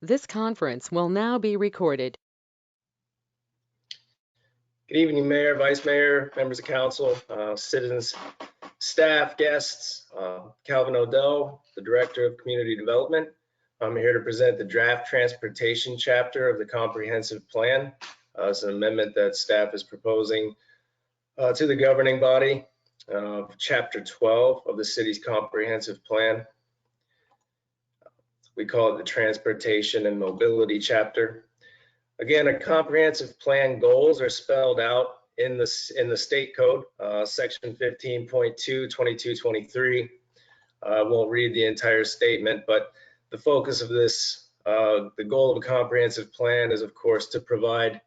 This conference will now be recorded. Good evening, Mayor, Vice Mayor, members of council, citizens, staff, guests. Calvin Odell, the Director of Community Development. I'm here to present the draft transportation chapter of the comprehensive plan. It's an amendment that staff is proposing to the governing body of chapter 12 of the city's comprehensive plan. We call it the transportation and mobility chapter. Again, a comprehensive plan goals are spelled out in the state code, section 15.2, 22, 23. I won't read the entire statement, but the focus of this, the goal of a comprehensive plan is, of course, to provide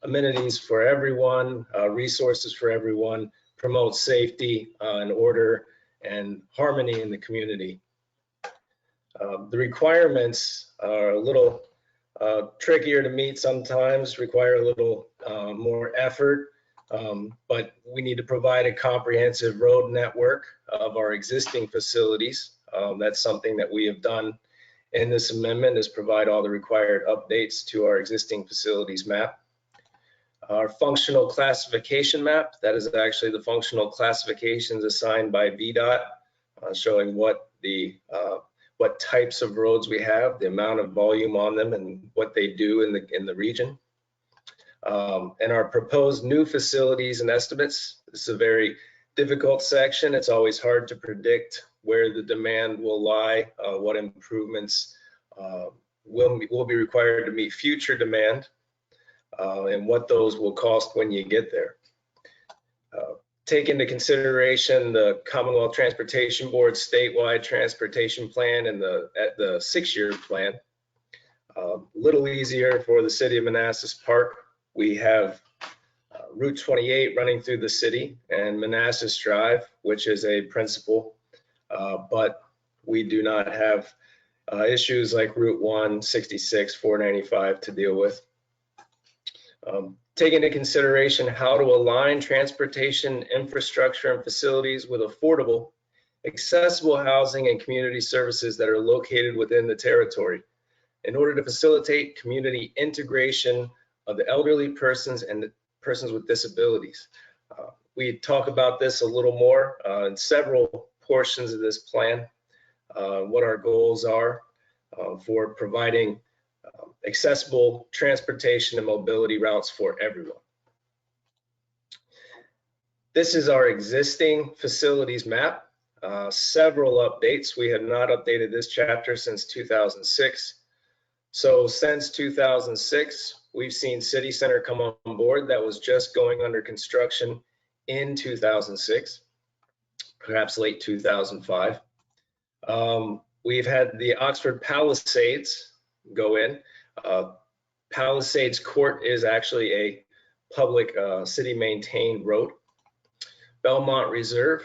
amenities for everyone, resources for everyone, promote safety and order and harmony in the community. The requirements are a little trickier to meet sometimes, require a little more effort, but we need to provide a comprehensive road network of our existing facilities. That's something that we have done in this amendment, is provide all the required updates to our existing facilities map. Our functional classification map, that is actually the functional classifications assigned by VDOT, showing what types of roads we have, the amount of volume on them, and what they do in the region. And our proposed new facilities and estimates. This is a very difficult section. It's always hard to predict where the demand will lie, what improvements will be required to meet future demand, and what those will cost when you get there. Take into consideration the Commonwealth Transportation Board statewide transportation plan and the 6-year plan. A little easier for the city of Manassas Park. We have Route 28 running through the city and Manassas Drive, which is a principal, but we do not have issues like Route 1, 66, 495 to deal with. Take into consideration how to align transportation infrastructure and facilities with affordable, accessible housing and community services that are located within the territory in order to facilitate community integration of the elderly persons and the persons with disabilities. We talk about this a little more in several portions of this plan, what our goals are for providing accessible transportation and mobility routes for everyone. This is our existing facilities map. Several updates. We have not updated this chapter since 2006. So since 2006, we've seen City Center come on board. That was just going under construction in 2006, perhaps late 2005. We've had the Oxford Palisades go in. Palisades Court is actually a public city maintained road. Belmont Reserve,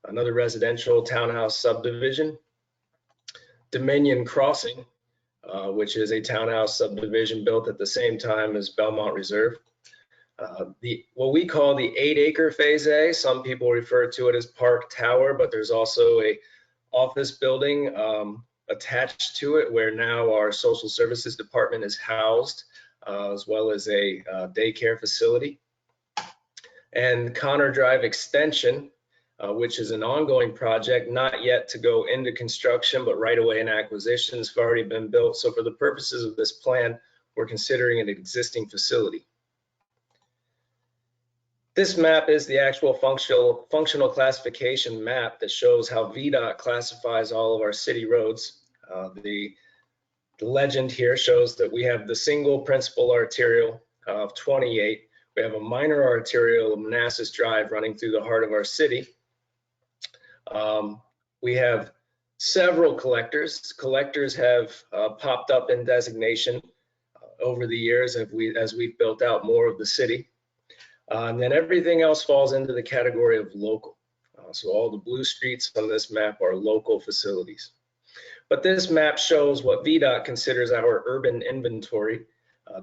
another residential townhouse subdivision. Dominion Crossing, which is a townhouse subdivision built at the same time as Belmont Reserve. What we call the 8-acre Phase A, some people refer to it as Park Tower, but there's also a office building attached to it where now our social services department is housed, as well as a daycare facility. And Connor Drive Extension, which is an ongoing project, not yet to go into construction, but right away in acquisitions have already been built. So for the purposes of this plan, we're considering an existing facility. This map is the actual functional classification map that shows how VDOT classifies all of our city roads. The legend here shows that we have the single principal arterial of 28. We have a minor arterial of Manassas Drive running through the heart of our city. We have several collectors. Collectors have popped up in designation over the years as we've built out more of the city. And then everything else falls into the category of local. So all the blue streets on this map are local facilities. But this map shows what VDOT considers our urban inventory.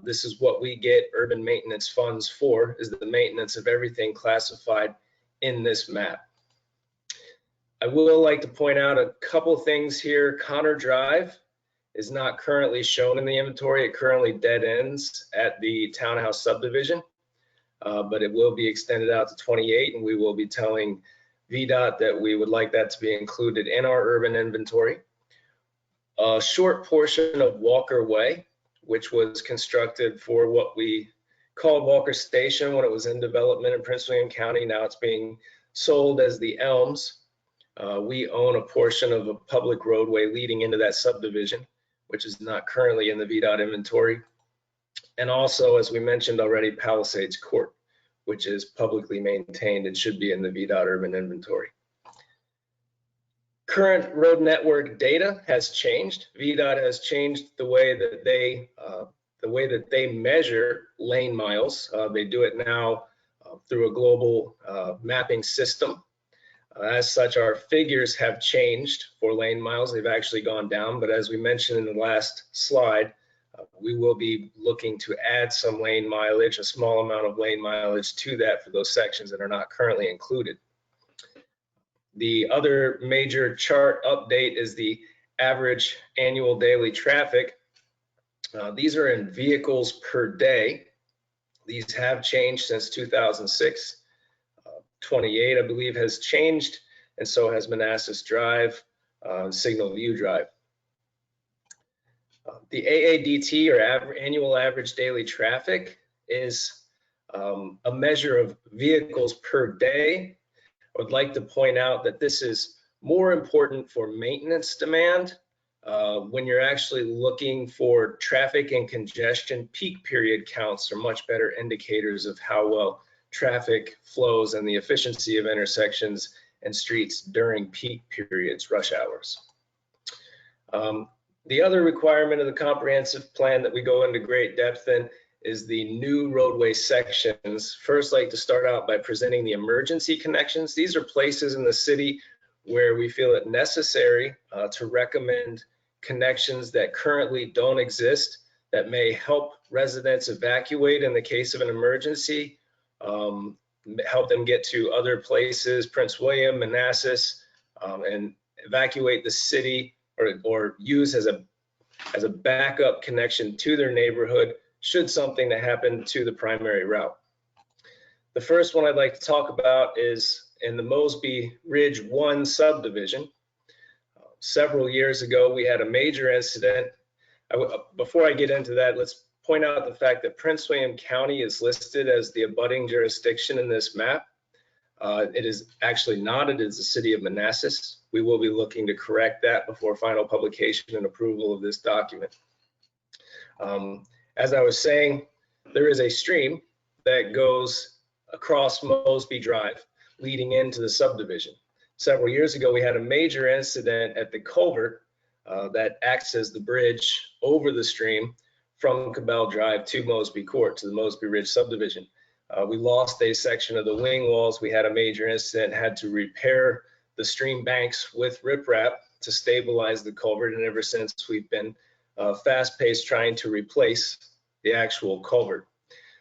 This is what we get urban maintenance funds for, is the maintenance of everything classified in this map. I will like to point out a couple things here. Connor Drive is not currently shown in the inventory. It currently dead ends at the townhouse subdivision, but it will be extended out to 28, and we will be telling VDOT that we would like that to be included in our urban inventory. A short portion of Walker Way, which was constructed for what we called Walker Station when it was in development in Prince William County. Now it's being sold as the Elms. We own a portion of a public roadway leading into that subdivision, which is not currently in the VDOT inventory. And also, as we mentioned already, Palisades Court, which is publicly maintained and should be in the VDOT urban inventory. Current road network data has changed. VDOT has changed the way that they measure lane miles. They do it now through a global mapping system. As such, our figures have changed for lane miles. They've actually gone down, but as we mentioned in the last slide, we will be looking to add some lane mileage, a small amount of lane mileage to that for those sections that are not currently included. The other major chart update is the average annual daily traffic. These are in vehicles per day. These have changed since 2006. 28, I believe, has changed, and so has Manassas Drive, Signal View Drive. The AADT, or annual average daily traffic, is a measure of vehicles per day. I would like to point out that this is more important for maintenance demand. When you're actually looking for traffic and congestion, peak period counts are much better indicators of how well traffic flows and the efficiency of intersections and streets during peak periods, rush hours. The other requirement of the comprehensive plan that we go into great depth in is the new roadway sections. First, I'd like to start out by presenting the emergency connections. These are places in the city where we feel it necessary to recommend connections that currently don't exist that may help residents evacuate in the case of an emergency, help them get to other places, Prince William, Manassas, and evacuate the city, or use as a backup connection to their neighborhood should something to happen to the primary route. The first one I'd like to talk about is in the Mosby Ridge 1 subdivision. Several years ago, we had a major incident. Before I get into that, let's point out the fact that Prince William County is listed as the abutting jurisdiction in this map. It is actually not. It is the city of Manassas. We will be looking to correct that before final publication and approval of this document. As I was saying, there is a stream that goes across Mosby Drive leading into the subdivision. Several years ago, we had a major incident at the culvert that acts as the bridge over the stream from Cabell Drive to Mosby Court, to the Mosby Ridge subdivision. We lost a section of the wing walls. We had a major incident, had to repair the stream banks with riprap to stabilize the culvert, and ever since we've been fast-paced trying to replace the actual culvert.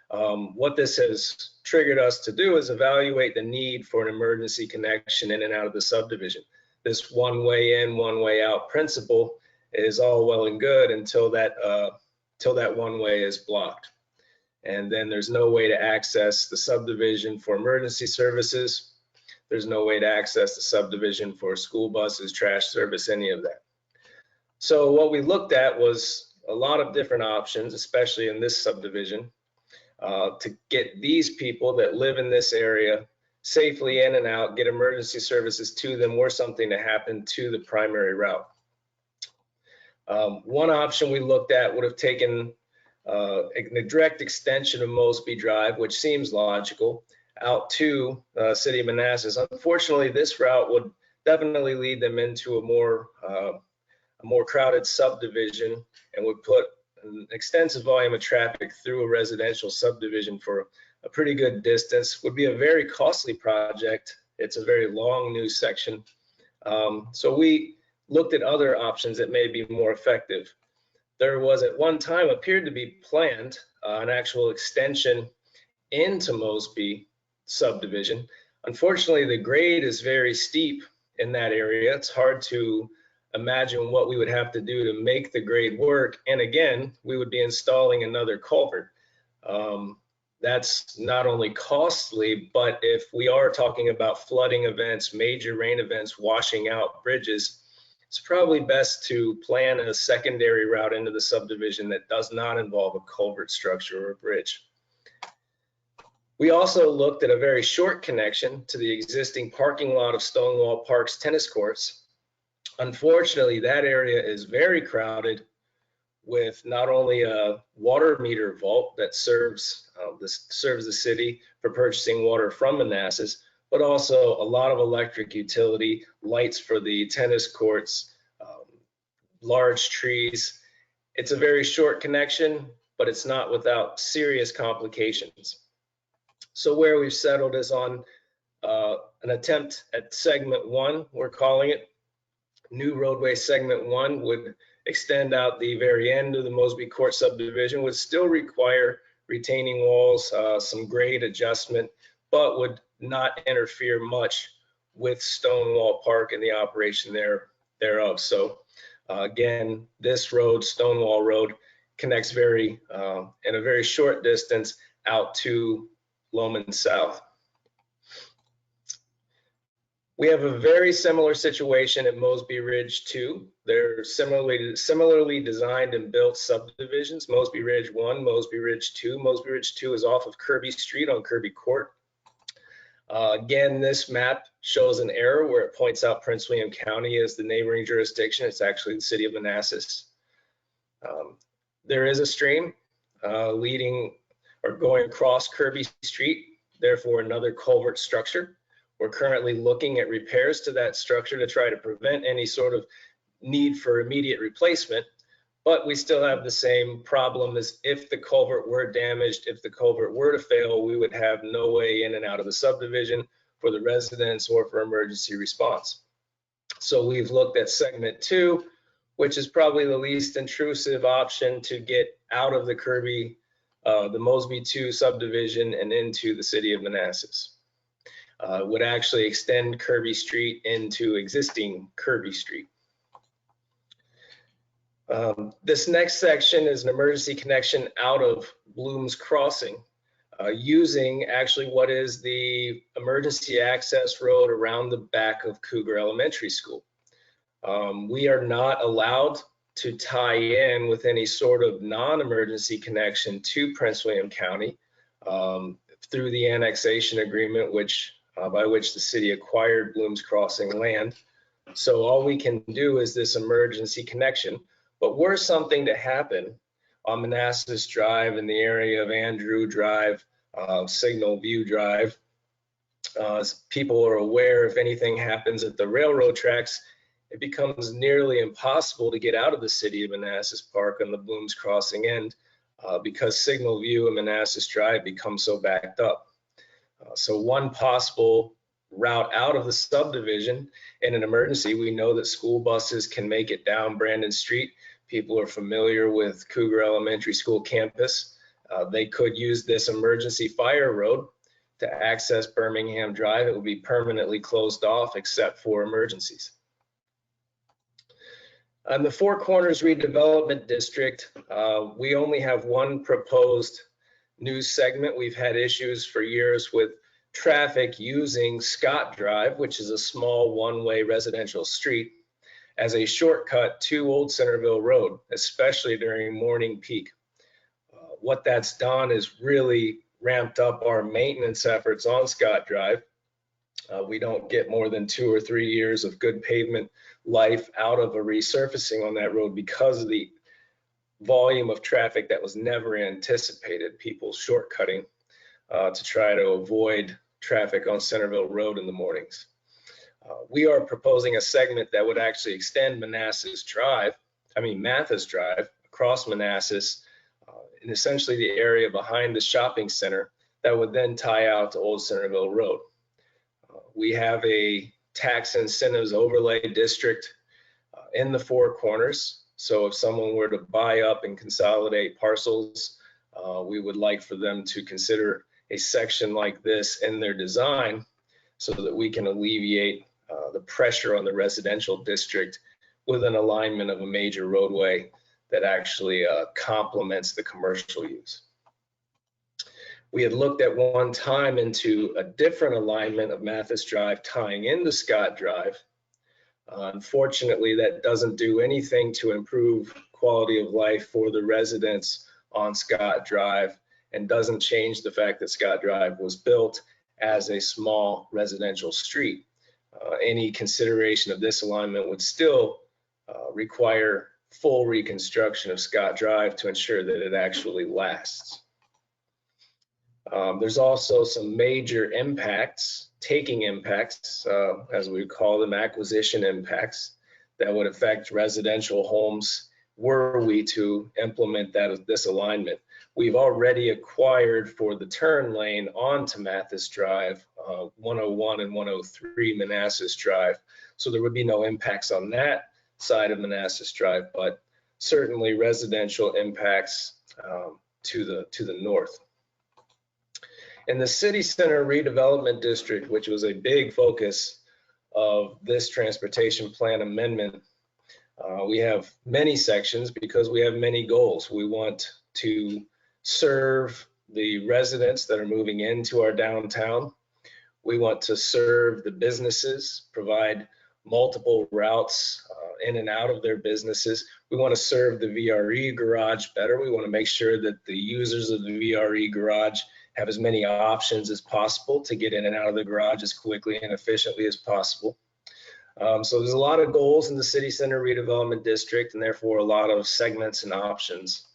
What this has triggered us to do is evaluate the need for an emergency connection in and out of the subdivision. This one way in, one way out principle is all well and good until that one way is blocked. And then there's no way to access the subdivision for emergency services. There's no way to access the subdivision for school buses, trash service, any of that. So what we looked at was a lot of different options, especially in this subdivision, to get these people that live in this area safely in and out, get emergency services to them, or something to happen to the primary route. One option we looked at would have taken a direct extension of Mosby Drive, which seems logical, out to city of Manassas. Unfortunately, this route would definitely lead them into a more crowded subdivision and would put an extensive volume of traffic through a residential subdivision for a pretty good distance. Would be a very costly project. It's a very long new section. So we looked at other options that may be more effective. There was at one time appeared to be planned an actual extension into Mosby subdivision. Unfortunately, the grade is very steep in that area. It's hard to imagine what we would have to do to make the grade work. And again, we would be installing another culvert. That's not only costly, but if we are talking about flooding events, major rain events, washing out bridges, it's probably best to plan a secondary route into the subdivision that does not involve a culvert structure or a bridge. We also looked at a very short connection to the existing parking lot of Stonewall Park's tennis courts. Unfortunately, that area is very crowded with not only a water meter vault that serves the city for purchasing water from Manassas, but also a lot of electric utility, lights for the tennis courts, large trees. It's a very short connection, but it's not without serious complications. So where we've settled is on an attempt at segment 1, we're calling it. New roadway segment 1 would extend out the very end of the Mosby Court subdivision, would still require retaining walls, some grade adjustment, but would not interfere much with Stonewall Park and the operation thereof. So again, this road, Stonewall Road, connects in a very short distance out to Loman South. We have a very similar situation at Mosby Ridge 2. They're similarly designed and built subdivisions. Mosby Ridge 1, Mosby Ridge 2. Mosby Ridge 2 is off of Kirby Street on Kirby Court. Again, this map shows an error where it points out Prince William County as the neighboring jurisdiction. It's actually the city of Manassas. There is a stream leading or going across Kirby Street, therefore another culvert structure. We're currently looking at repairs to that structure to try to prevent any sort of need for immediate replacement, but we still have the same problem as if the culvert were damaged, if the culvert were to fail, we would have no way in and out of the subdivision for the residents or for emergency response. So we've looked at segment 2, which is probably the least intrusive option to get out of the Mosby 2 subdivision and into the city of Manassas. Would actually extend Kirby Street into existing Kirby Street. This next section is an emergency connection out of Bloom's Crossing, using actually what is the emergency access road around the back of Cougar Elementary School. We are not allowed to tie in with any sort of non-emergency connection to Prince William County through the annexation agreement, by which the city acquired Bloom's Crossing land. So all we can do is this emergency connection. But were something to happen on Manassas Drive in the area of Andrew Drive, Signal View Drive, people are aware if anything happens at the railroad tracks, it becomes nearly impossible to get out of the city of Manassas Park on the Bloom's Crossing end because Signal View and Manassas Drive become so backed up. So one possible route out of the subdivision in an emergency, we know that school buses can make it down Brandon Street. People are familiar with Cougar Elementary School campus. They could use this emergency fire road to access Birmingham Drive. It will be permanently closed off except for emergencies. On the Four Corners Redevelopment District, we only have one proposed new segment. We've had issues for years with traffic using Scott Drive, which is a small one-way residential street, as a shortcut to Old Centerville Road, especially during morning peak. What that's done is really ramped up our maintenance efforts on Scott Drive. We don't get more than 2 or 3 years of good pavement life out of a resurfacing on that road because of the volume of traffic that was never anticipated, people shortcutting to try to avoid traffic on Centerville Road in the mornings. We are proposing a segment that would actually extend Mathis Drive across Manassas in essentially the area behind the shopping center that would then tie out to Old Centerville Road. We have a tax incentives overlay district in the Four Corners. So if someone were to buy up and consolidate parcels, we would like for them to consider a section like this in their design so that we can alleviate the pressure on the residential district with an alignment of a major roadway that actually complements the commercial use. We had looked at one time into a different alignment of Mathis Drive tying into Scott Drive. Unfortunately, that doesn't do anything to improve quality of life for the residents on Scott Drive and doesn't change the fact that Scott Drive was built as a small residential street. Any consideration of this alignment would still require full reconstruction of Scott Drive to ensure that it actually lasts. There's also some major impacts, taking impacts, as we call them, acquisition impacts, that would affect residential homes were we to implement this alignment. We've already acquired for the turn lane onto Mathis Drive, 101 and 103 Manassas Drive, so there would be no impacts on that side of Manassas Drive, but certainly residential impacts to the north. In the city center redevelopment district, which was a big focus of this transportation plan amendment, we have many sections because we have many goals. We want to serve the residents that are moving into our downtown. We want to serve the businesses, provide multiple routes in and out of their businesses. We want to serve the VRE garage better. We want to make sure that the users of the VRE garage have as many options as possible to get in and out of the garage as quickly and efficiently as possible. So there's a lot of goals in the city center redevelopment district and therefore a lot of segments and options.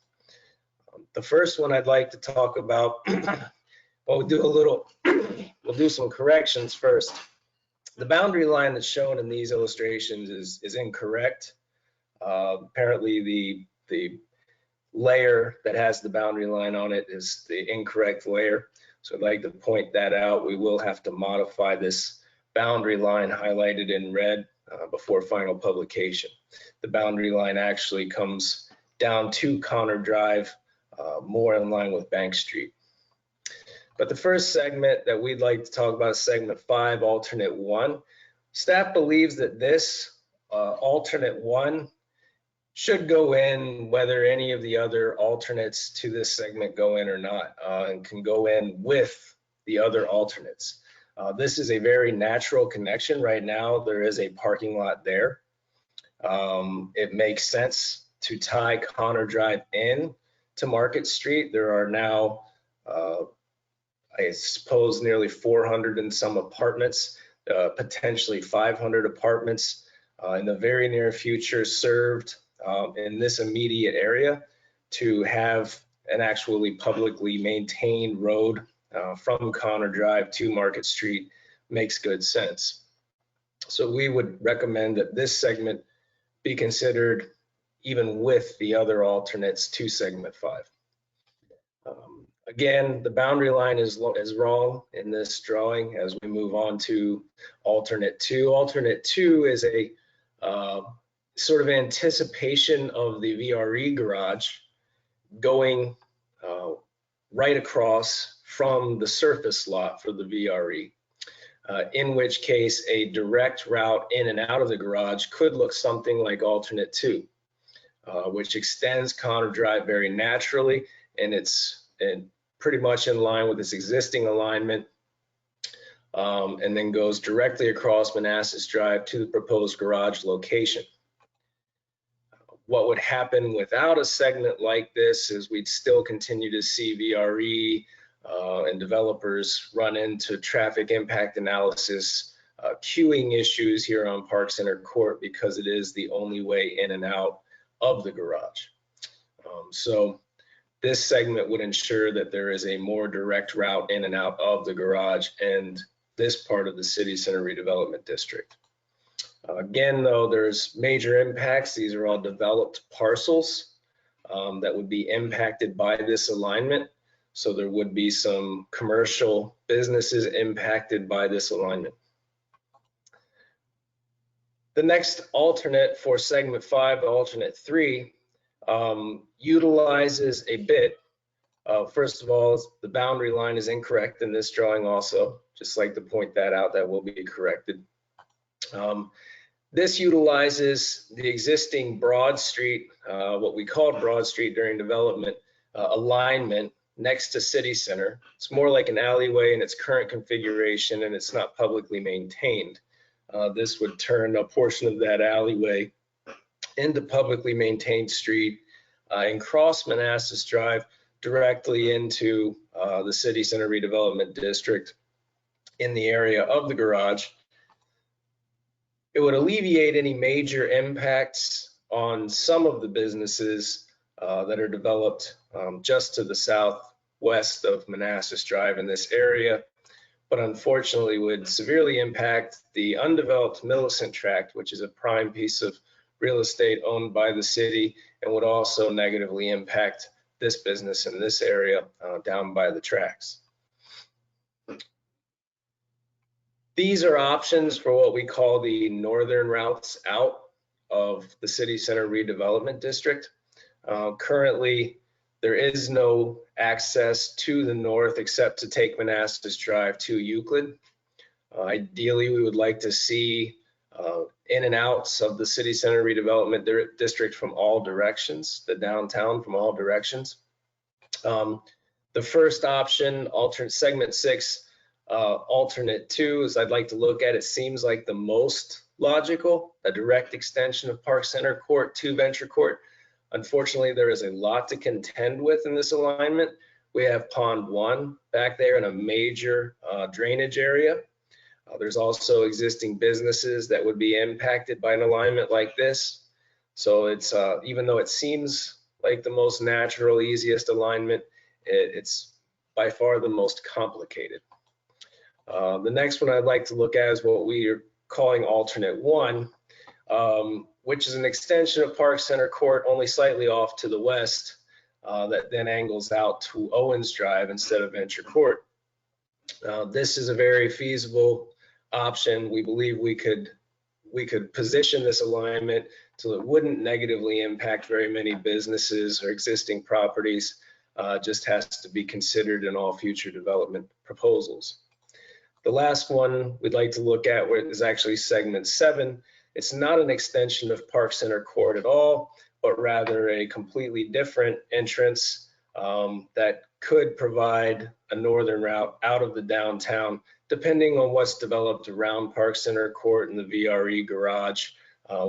The first one I'd like to talk about, well, we'll do some corrections first. The boundary line that's shown in these illustrations is incorrect. Apparently the layer that has the boundary line on it is the incorrect layer. So I'd like to point that out. We will have to modify this boundary line highlighted in red before final publication. The boundary line actually comes down to Connor Drive, more in line with Bank Street. But the first segment that we'd like to talk about is segment 5, alternate 1. Staff believes that this alternate 1 should go in whether any of the other alternates to this segment go in or not, and can go in with the other alternates. This is a very natural connection. Right now, there is a parking lot there. It makes sense to tie Connor Drive in to Market Street. There are now, I suppose, nearly 400 and some apartments, potentially 500 apartments in the very near future served in this immediate area to have an actually publicly maintained road from Connor Drive to Market Street makes good sense. So we would recommend that this segment be considered even with the other alternates to segment 5. Again, the boundary line is wrong in this drawing as we move on to alternate 2. Alternate 2 is a sort of anticipation of the VRE garage going right across from the surface lot for the VRE, in which case a direct route in and out of the garage could look something like alternate 2, which extends Connor Drive very naturally, and it's pretty much in line with its existing alignment, and then goes directly across Manassas Drive to the proposed garage location. What would happen without a segment like this is we'd still continue to see VRE and developers run into traffic impact analysis, queuing issues here on Park Center Court because it is the only way in and out of the garage. So this segment would ensure that there is a more direct route in and out of the garage and this part of the city center redevelopment district. Again, though, there's major impacts. These are all developed parcels that would be impacted by this alignment. So there would be some commercial businesses impacted by this alignment. The next alternate for segment 5, alternate 3, utilizes a bit. First of all, the boundary line is incorrect in this drawing also. Just like to point that out, that will be corrected. This utilizes the existing Broad Street, what we called Broad Street during development, alignment next to City Center. It's more like an alleyway in its current configuration, and it's not publicly maintained. This would turn a portion of that alleyway into publicly maintained street and cross Manassas Drive directly into the City Center Redevelopment District in the area of the garage. It would alleviate any major impacts on some of the businesses that are developed just to the southwest of Manassas Drive in this area, but unfortunately would severely impact the undeveloped Millicent Tract, which is a prime piece of real estate owned by the city, and would also negatively impact this business in this area down by the tracks. These are options for what we call the northern routes out of the City Center Redevelopment District. Currently, there is no access to the north except to take Manassas Drive to Euclid. Ideally, we would like to see in and outs of the City Center Redevelopment District from all directions, the downtown from all directions. The first option, alternate segment 6, alternate 2, is I'd like to look at. It seems like the most logical, a direct extension of Park Center Court to Venture Court. Unfortunately, there is a lot to contend with in this alignment. We have Pond 1 back there in a major drainage area. There's also existing businesses that would be impacted by an alignment like this. So it's even though it seems like the most natural, easiest alignment, it's by far the most complicated. The next one I'd like to look at is what we are calling alternate 1, which is an extension of Park Center Court only slightly off to the west that then angles out to Owens Drive instead of Venture Court. This is a very feasible option. We believe we could position this alignment so it wouldn't negatively impact very many businesses or existing properties. Just has to be considered in all future development proposals. The last one we'd like to look at is actually segment 7. It's not an extension of Park Center Court at all, but rather a completely different entrance that could provide a northern route out of the downtown, depending on what's developed around Park Center Court and the VRE garage.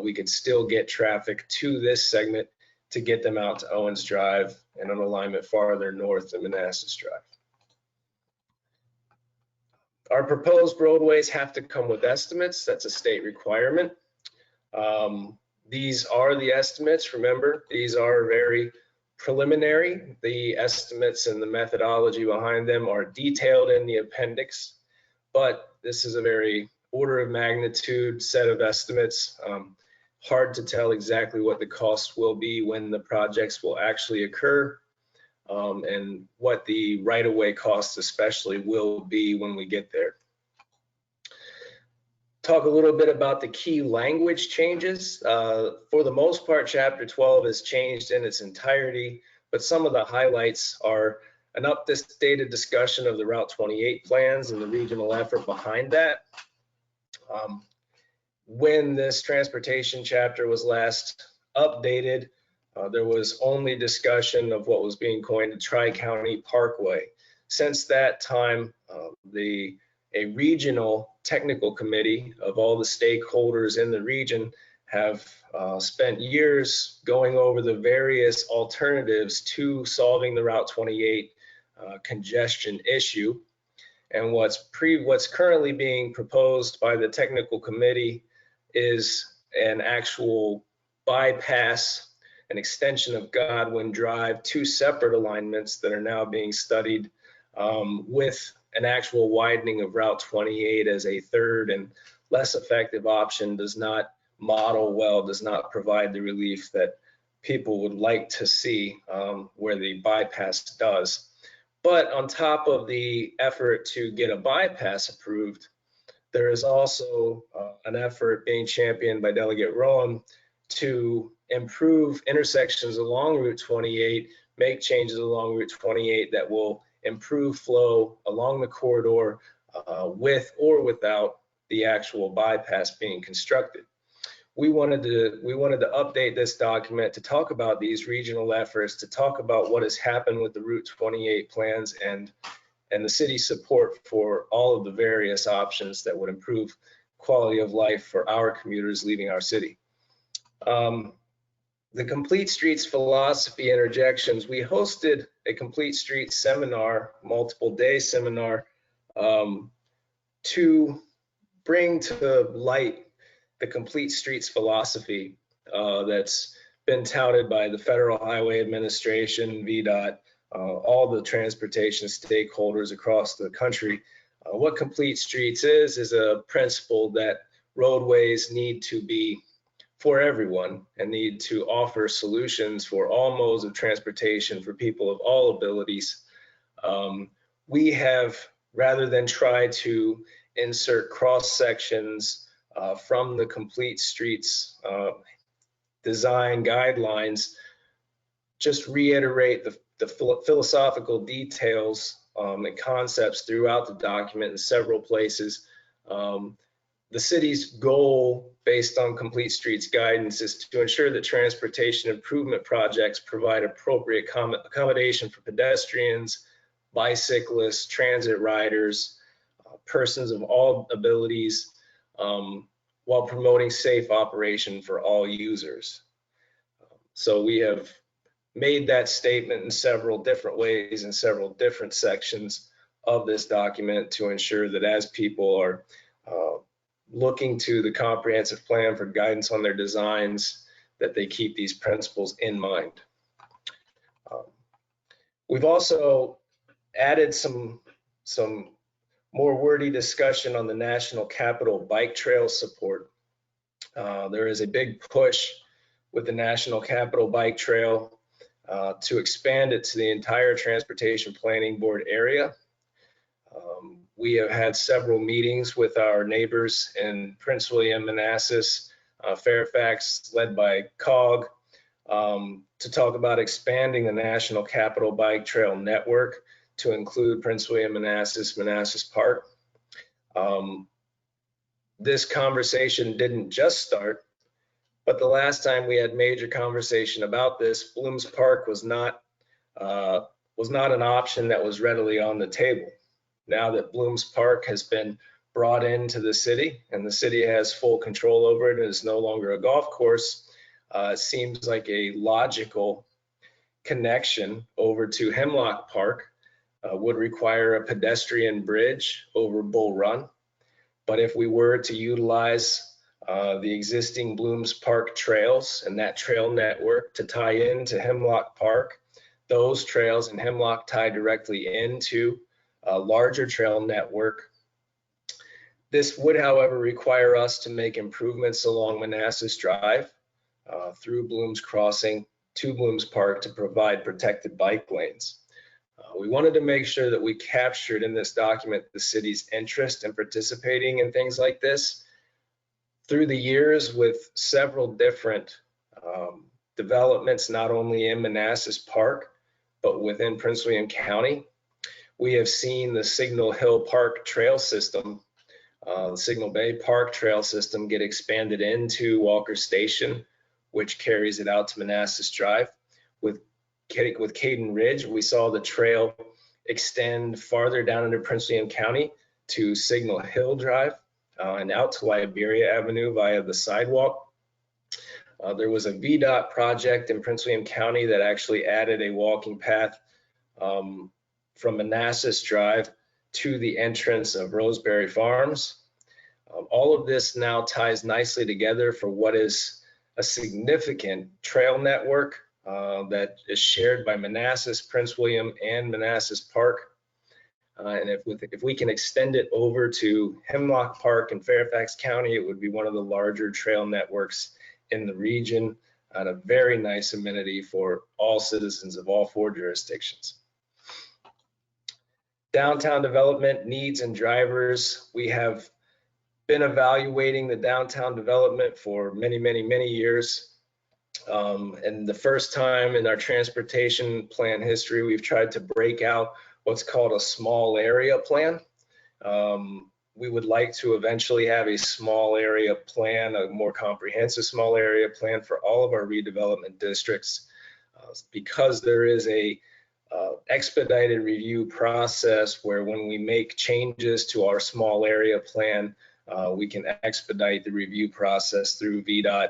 We could still get traffic to this segment to get them out to Owens Drive and an alignment farther north than Manassas Drive. Our proposed roadways have to come with estimates. That's a state requirement. These are the estimates. Remember, these are very preliminary. The estimates and the methodology behind them are detailed in the appendix, but this is a very order of magnitude set of estimates. Hard to tell exactly what the costs will be when the projects will actually occur, and what the right-of-way costs especially will be when we get there. Talk a little bit about the key language changes. For the most part, Chapter 12 is changed in its entirety, but some of the highlights are an updated discussion of the Route 28 plans and the regional effort behind that. When this transportation chapter was last updated, there was only discussion of what was being coined a Tri-County Parkway. Since that time, a regional technical committee of all the stakeholders in the region have spent years going over the various alternatives to solving the Route 28 congestion issue. And what's currently being proposed by the technical committee is an actual bypass, an extension of Godwin Drive, 2 separate alignments that are now being studied, with an actual widening of Route 28 as a third and less effective option. Does not model well, does not provide the relief that people would like to see, where the bypass does. But on top of the effort to get a bypass approved, there is also an effort being championed by Delegate Rowan to improve intersections along Route 28, make changes along Route 28 that will improve flow along the corridor with or without the actual bypass being constructed. we wanted to update this document to talk about these regional efforts, to talk about what has happened with the Route 28 plans and the city's support for all of the various options that would improve quality of life for our commuters leaving our city. The Complete Streets philosophy interjections, we hosted a Complete Streets seminar, multiple day seminar, to bring to light the Complete Streets philosophy that's been touted by the Federal Highway Administration, VDOT, all the transportation stakeholders across the country. What Complete Streets is a principle that roadways need to be for everyone and need to offer solutions for all modes of transportation for people of all abilities. We have, rather than try to insert cross sections from the Complete Streets design guidelines, just reiterate the philosophical details and concepts throughout the document in several places. The city's goal, based on Complete Streets guidance, is to ensure that transportation improvement projects provide appropriate accommodation for pedestrians, bicyclists, transit riders, persons of all abilities, while promoting safe operation for all users. So we have made that statement in several different ways in several different sections of this document to ensure that as people are looking to the comprehensive plan for guidance on their designs, that they keep these principles in mind. We've also added some more wordy discussion on the National Capital Bike Trail support. There is a big push with the National Capital Bike Trail to expand it to the entire Transportation Planning Board area. We have had several meetings with our neighbors in Prince William, Manassas, Fairfax, led by COG, to talk about expanding the National Capital Bike Trail network to include Prince William, Manassas Park. This conversation didn't just start, but the last time we had major conversation about this, Blooms Park was not an option that was readily on the table. Now that Blooms Park has been brought into the city and the city has full control over it and is no longer a golf course, it seems like a logical connection over to Hemlock Park would require a pedestrian bridge over Bull Run. But if we were to utilize the existing Blooms Park trails and that trail network to tie into Hemlock Park, those trails in Hemlock tie directly into a larger trail network. This would, however, require us to make improvements along Manassas Drive through Blooms Crossing to Blooms Park to provide protected bike lanes. We wanted to make sure that we captured in this document the city's interest in participating in things like this. Through the years, with several different developments, not only in Manassas Park, but within Prince William County, we have seen the Signal Hill Park Trail System, the Signal Bay Park Trail System, get expanded into Walker Station, which carries it out to Manassas Drive. With Caden Ridge, we saw the trail extend farther down into Prince William County to Signal Hill Drive and out to Liberia Avenue via the sidewalk. There was a VDOT project in Prince William County that actually added a walking path from Manassas Drive to the entrance of Roseberry Farms. All of this now ties nicely together for what is a significant trail network that is shared by Manassas, Prince William, and Manassas Park. And if we can extend it over to Hemlock Park in Fairfax County, it would be one of the larger trail networks in the region and a very nice amenity for all citizens of all 4 jurisdictions. Downtown development needs and drivers. We have been evaluating the downtown development for many years. And the first time in our transportation plan history, we've tried to break out what's called a small area plan. we would like to eventually have a small area plan, a more comprehensive small area plan for all of our redevelopment districts. Because there is a expedited review process where when we make changes to our small area plan, we can expedite the review process through VDOT.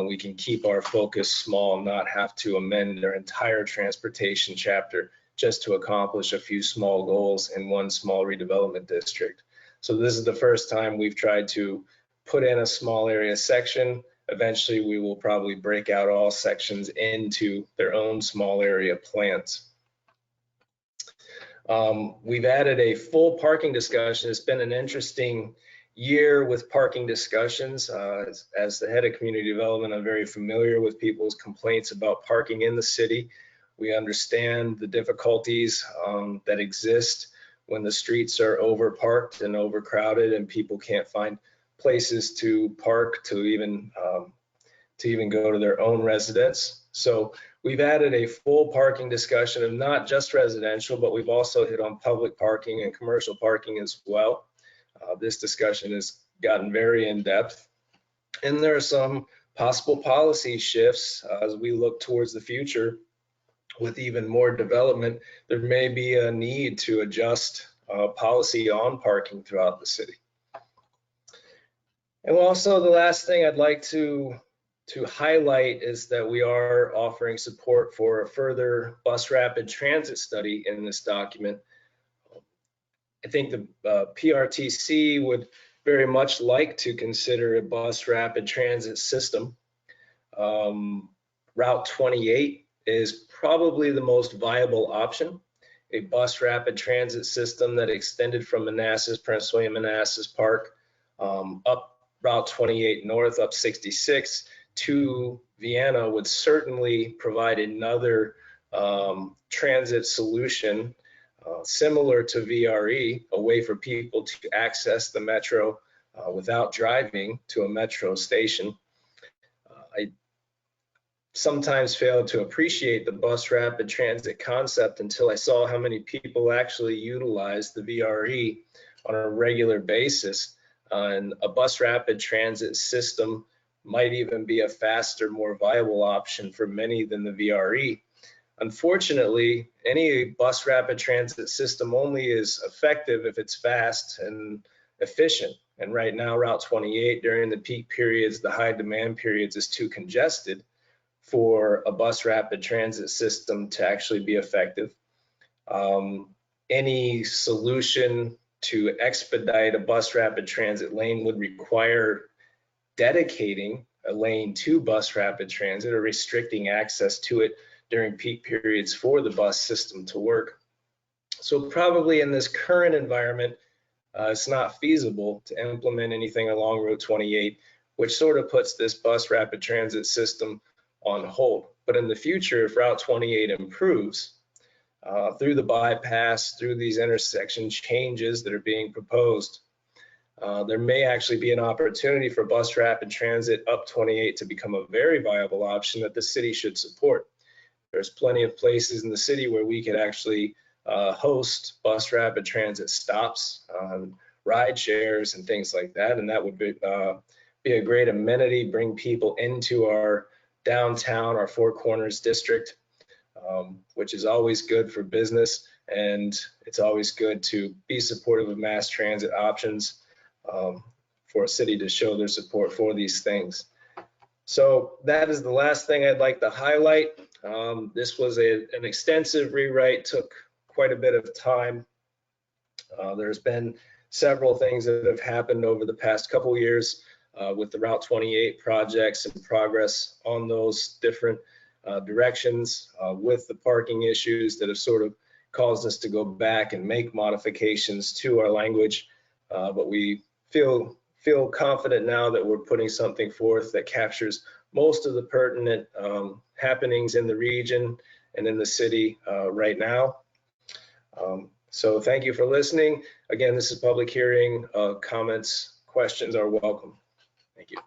We can keep our focus small, not have to amend our entire transportation chapter just to accomplish a few small goals in one small redevelopment district. So this is the first time we've tried to put in a small area section. Eventually, we will probably break out all sections into their own small area plans. We've added a full parking discussion. It's been an interesting year with parking discussions. As the head of community development, I'm very familiar with people's complaints about parking in the city. We understand the difficulties that exist when the streets are overparked and overcrowded and people can't find places to park to even go to their own residence. So we've added a full parking discussion of not just residential, but we've also hit on public parking and commercial parking as well. This discussion has gotten very in-depth, and there are some possible policy shifts as we look towards the future. With even more development, there may be a need to adjust policy on parking throughout the city. And also, the last thing I'd like to highlight is that we are offering support for a further bus rapid transit study in this document. I think the PRTC would very much like to consider a bus rapid transit system. Route 28 is probably the most viable option. A bus rapid transit system that extended from Manassas, Prince William Manassas Park, up Route 28 north, up 66 to Vienna would certainly provide another transit solution similar to VRE, a way for people to access the metro without driving to a metro station. I sometimes failed to appreciate the bus rapid transit concept until I saw how many people actually utilize the VRE on a regular basis. And a bus rapid transit system might even be a faster, more viable option for many than the VRE. Unfortunately, any bus rapid transit system only is effective if it's fast and efficient. And right now, Route 28 during the peak periods, the high demand periods, is too congested for a bus rapid transit system to actually be effective. Any solution to expedite a bus rapid transit lane would require dedicating a lane to bus rapid transit or restricting access to it during peak periods for the bus system to work. So probably in this current environment, it's not feasible to implement anything along Route 28, which sort of puts this bus rapid transit system on hold. But in the future, if Route 28 improves through the bypass, through these intersection changes that are being proposed, there may actually be an opportunity for bus rapid transit up 28 to become a very viable option that the city should support. There's plenty of places in the city where we could actually host bus rapid transit stops, ride shares and things like that. And that would be a great amenity, bring people into our downtown, our Four Corners district, which is always good for business. And it's always good to be supportive of mass transit options for a city to show their support for these things. So that is the last thing I'd like to highlight. This was an extensive rewrite, took quite a bit of time. There's been several things that have happened over the past couple years with the Route 28 projects and progress on those different directions with the parking issues that have sort of caused us to go back and make modifications to our language. But we feel confident now that we're putting something forth that captures most of the pertinent happenings in the region and in the city right now. So thank you for listening. Again, this is a public hearing. Comments, questions are welcome. Thank you.